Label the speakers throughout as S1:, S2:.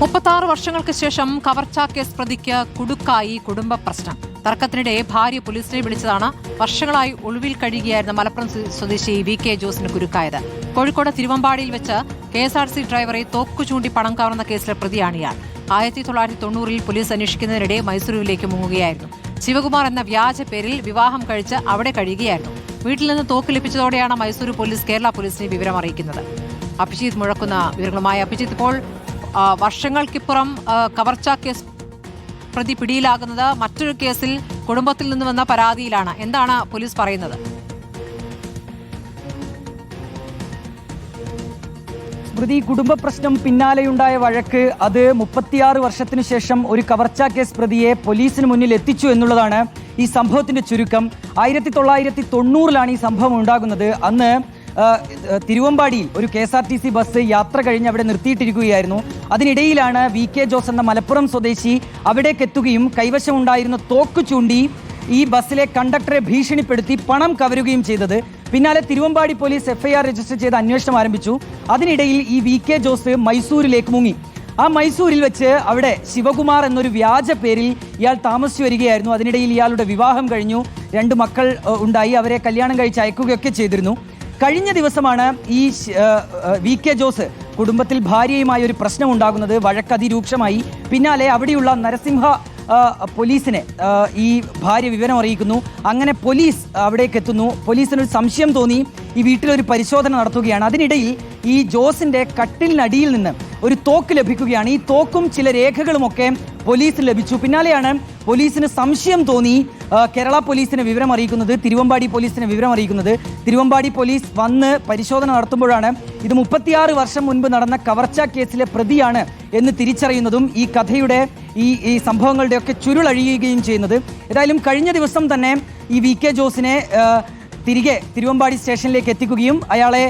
S1: 36 വർഷങ്ങൾക്ക് ശേഷം കവർച്ചാ കേസ് പ്രതിക്ക് കുടുക്കായി കുടുംബ പ്രശ്നം. തർക്കത്തിനിടെ ഭാര്യ പോലീസിനെ വിളിച്ചതാണ് വർഷങ്ങളായി ഒളിവിൽ കഴിയുകയായിരുന്ന മലപ്പുറം സ്വദേശി VK ജോസിന് കുരുക്കായത്. കോഴിക്കോട് തിരുവമ്പാടിയിൽ വെച്ച് KSRTC ഡ്രൈവറെ തോക്കു ചൂണ്ടി പണം കവർന്ന കേസിലെ പ്രതിയാണ് ഇയാൾ. 1990-ൽ പോലീസ് അന്വേഷിക്കുന്നതിനിടെ മൈസൂരുവിലേക്ക് മുങ്ങുകയായിരുന്നു. ശിവകുമാർ എന്ന വ്യാജ പേരിൽ വിവാഹം കഴിച്ച് അവിടെ കഴിയുകയായിരുന്നു. വീട്ടിൽ നിന്ന് തോക്ക് ലഭിച്ചതോടെയാണ് മൈസൂരു പോലീസ് കേരള പോലീസിനെ വിവരം അറിയിക്കുന്നത്. അഭിജിത്ത് മുഴക്കുന്ന വിവരങ്ങളുമായി. അഭിജിത്ത്, ഇപ്പോൾ വർഷങ്ങൾക്കിപ്പുറം കവർച്ചാ കേസ് പ്രതി പിടിയിലാകുന്നത് മറ്റൊരു കേസിൽ കുടുംബത്തിൽ നിന്ന് വന്ന പരാതിയിലാണ്. എന്താണ് പോലീസ് പറയുന്നത്?
S2: സ്മൃതി, കുടുംബ പ്രശ്നം പിന്നാലെയുണ്ടായ വഴക്ക് അത് 36 വർഷത്തിനു ശേഷം ഒരു കവർച്ചാ കേസ് പ്രതിയെ പോലീസിന് മുന്നിൽ എത്തിച്ചു എന്നുള്ളതാണ് ഈ സംഭവത്തിന്റെ ചുരുക്കം. 1990-ലാണ് ഈ സംഭവം ഉണ്ടാകുന്നത്. അന്ന് തിരുവമ്പാടിയിൽ ഒരു KSRTC ബസ് യാത്ര കഴിഞ്ഞ് അവിടെ നിർത്തിയിട്ടിരിക്കുകയായിരുന്നു. അതിനിടയിലാണ് VK ജോസ് എന്ന മലപ്പുറം സ്വദേശി അവിടേക്ക് എത്തുകയും കൈവശമുണ്ടായിരുന്ന തോക്ക് ചൂണ്ടി ഈ ബസ്സിലെ കണ്ടക്ടറെ ഭീഷണിപ്പെടുത്തി പണം കവരുകയും ചെയ്തത്. പിന്നാലെ തിരുവമ്പാടി പോലീസ് FIR രജിസ്റ്റർ ചെയ്ത് അന്വേഷണം ആരംഭിച്ചു. അതിനിടയിൽ ഈ VK ജോസ് മൈസൂരിലേക്ക് മുങ്ങി. ആ മൈസൂരിൽ വെച്ച് അവിടെ ശിവകുമാർ എന്നൊരു വ്യാജ പേരിൽ ഇയാൾ താമസിച്ചു വരികയായിരുന്നു. അതിനിടയിൽ ഇയാളുടെ വിവാഹം കഴിഞ്ഞു, 2 മക്കൾ ഉണ്ടായി. അവരെ കല്യാണം കഴിച്ച് അയക്കുകയൊക്കെ ചെയ്തിരുന്നു. കഴിഞ്ഞ ദിവസമാണ് ഈ VK ജോസ് കുടുംബത്തിൽ ഭാര്യയുമായി ഒരു പ്രശ്നം ഉണ്ടാകുന്നത്. വഴക്ക് അതിരൂക്ഷമായി. പിന്നാലെ അവിടെയുള്ള നരസിംഹ പോലീസിനെ ഈ ഭാര്യ വിവരം അറിയിക്കുന്നു. അങ്ങനെ പോലീസ് അവിടേക്ക് എത്തുന്നു. പോലീസിനൊരു സംശയം തോന്നി ഈ വീട്ടിലൊരു പരിശോധന നടത്തുകയാണ്. അതിനിടയിൽ ഈ ജോസിന്റെ കട്ടിലിനടിയിൽ നിന്ന് ഒരു തോക്ക് ലഭിക്കുകയാണ്. ഈ തോക്കും ചില രേഖകളുമൊക്കെ പോലീസിന് ലഭിച്ചു. പിന്നാലെയാണ് പോലീസിന് സംശയം തോന്നി കേരള പോലീസിനെ വിവരം അറിയിക്കുന്നത്, തിരുവമ്പാടി പോലീസിനെ വിവരം അറിയിക്കുന്നത്. തിരുവമ്പാടി പോലീസ് വന്ന് പരിശോധന നടത്തുമ്പോഴാണ് ഇത് 36 വർഷം മുൻപ് നടന്ന കവർച്ചാ കേസിലെ പ്രതിയാണ് എന്ന് തിരിച്ചറിയുന്നതും ഈ കഥയുടെ ഈ സംഭവങ്ങളുടെയൊക്കെ ചുരുളഴിയുകയും ചെയ്യുന്നത്. ഏതായാലും കഴിഞ്ഞ ദിവസം തന്നെ ഈ VK ജോസിനെ തിരികെ തിരുവമ്പാടി സ്റ്റേഷനിലേക്ക് എത്തിക്കുകയും അയാളെ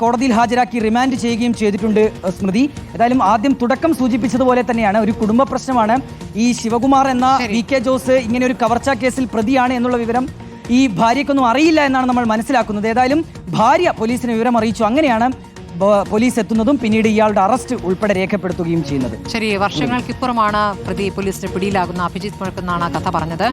S2: കോടതിയിൽ ഹാജരാക്കി റിമാൻഡ് ചെയ്യുകയും ചെയ്തിട്ടുണ്ട്. സ്മൃതി, ഏതായാലും ആദ്യം തുടക്കം സൂചിപ്പിച്ചതുപോലെ തന്നെയാണ് ഒരു കുടുംബ പ്രശ്നമാണ്. ഈ ശിവകുമാർ എന്ന VK ജോസ് ഇങ്ങനെ ഒരു കവർച്ചാ കേസിൽ പ്രതിയാണ് എന്നുള്ള വിവരം ഈ ഭാര്യയ്ക്കൊന്നും അറിയില്ല എന്നാണ് നമ്മൾ മനസ്സിലാക്കുന്നത്. ഏതായാലും ഭാര്യ പോലീസിന് വിവരം അറിയിച്ചു. അങ്ങനെയാണ് പോലീസ് എത്തുന്നതും പിന്നീട് ഇയാളുടെ അറസ്റ്റ് ഉൾപ്പെടെ രേഖപ്പെടുത്തുകയും ചെയ്യുന്നത്.
S1: ശരി, വർഷങ്ങൾക്കിപ്പുറമാണ് പ്രതി പോലീസിന് പിടിയിലാകുന്ന. അഭിജിത്ത് മുഴക്കുന്നാണ് കഥ പറഞ്ഞത്.